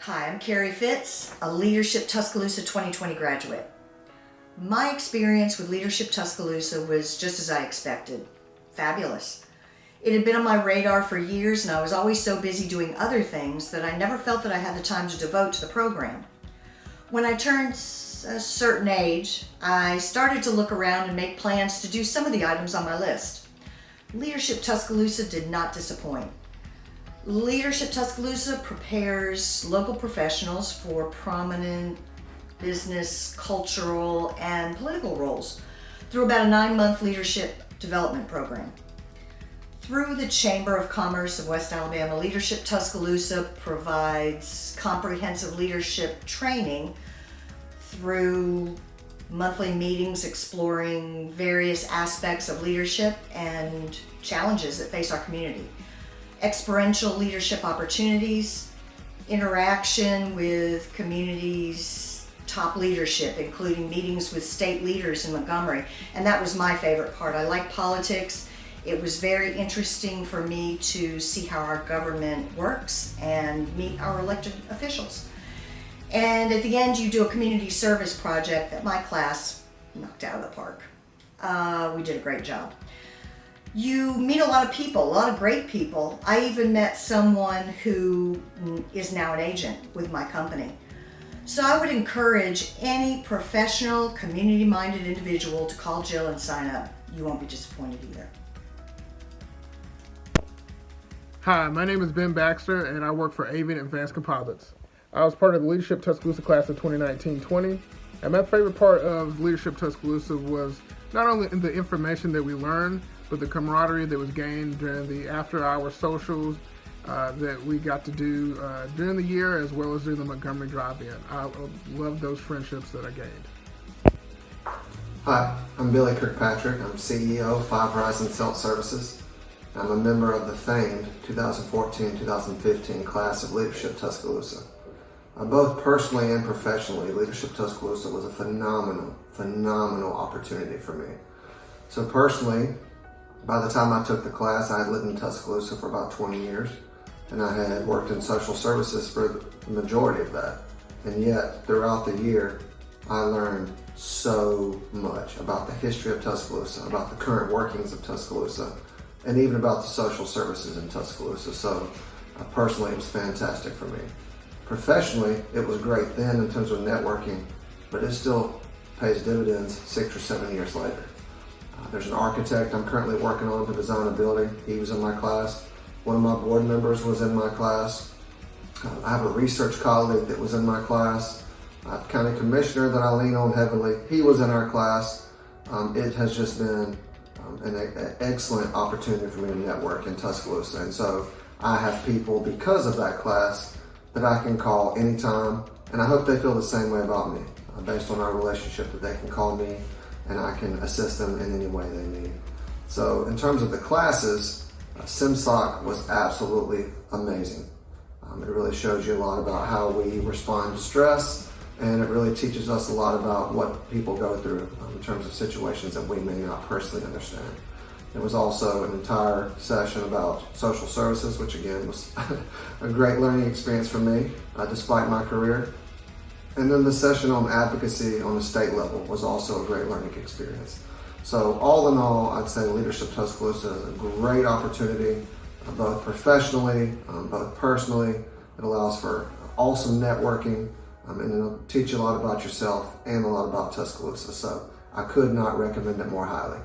Hi, I'm Carrie Fitz, a Leadership Tuscaloosa 2020 graduate. My experience with Leadership Tuscaloosa was just as I expected. Fabulous. It had been on my radar for years, and I was always so busy doing other things that I never felt that I had the time to devote to the program. When I turned a certain age, I started to look around and make plans to do some of the items on my list. Leadership Tuscaloosa did not disappoint. Leadership Tuscaloosa prepares local professionals for prominent business, cultural, and political roles through about a 9-month leadership development program. Through the Chamber of Commerce of West Alabama, Leadership Tuscaloosa provides comprehensive leadership training through monthly meetings exploring various aspects of leadership and challenges that face our community. Experiential leadership opportunities, interaction with communities' top leadership, including meetings with state leaders in Montgomery. And that was my favorite part. I like politics. It was very interesting for me to see how our government works and meet our elected officials. And at the end, you do a community service project that my class knocked out of the park. We did a great job. You meet a lot of people, a lot of great people. I even met someone who is now an agent with my company. So I would encourage any professional, community-minded individual to call Jill and sign up. You won't be disappointed either. Hi, my name is Ben Baxter, and I work for Avian Advanced Composites. I was part of the Leadership Tuscaloosa class of 2019-20, and my favorite part of Leadership Tuscaloosa was not only in the information that we learned, but the camaraderie that was gained during the after-hour socials that we got to do during the year, as well as during the Montgomery drive-in. I love those friendships that I gained. Hi, I'm Billy Kirkpatrick. I'm CEO of Five Horizon Sales Services. I'm a member of the famed 2014-2015 class of Leadership Tuscaloosa. Both personally and professionally, Leadership Tuscaloosa was a phenomenal opportunity for me. So personally, by the time I took the class, I had lived in Tuscaloosa for about 20 years, and I had worked in social services for the majority of that. And yet, throughout the year, I learned so much about the history of Tuscaloosa, about the current workings of Tuscaloosa, and even about the social services in Tuscaloosa. So personally, it was fantastic for me. Professionally, it was great then in terms of networking, but it still pays dividends 6 or 7 years later. There's an architect I'm currently working on to design a building. He was in my class. One of my board members was in my class. I have a research colleague that was in my class. I have a county commissioner that I lean on heavily. He was in our class. It has just been an excellent opportunity for me to network in Tuscaloosa. And so I have people, because of that class, that I can call anytime. And I hope they feel the same way about me, based on our relationship, that they can call me and I can assist them in any way they need. So in terms of the classes, SimSoc was absolutely amazing. It really shows you a lot about how we respond to stress, and it really teaches us a lot about what people go through in terms of situations that we may not personally understand. There was also an entire session about social services, which again was a great learning experience for me, despite my career. And then the session on advocacy on the state level was also a great learning experience. So all in all, I'd say Leadership Tuscaloosa is a great opportunity, both professionally, both personally. It allows for awesome networking, and it'll teach you a lot about yourself and a lot about Tuscaloosa. So I could not recommend it more highly.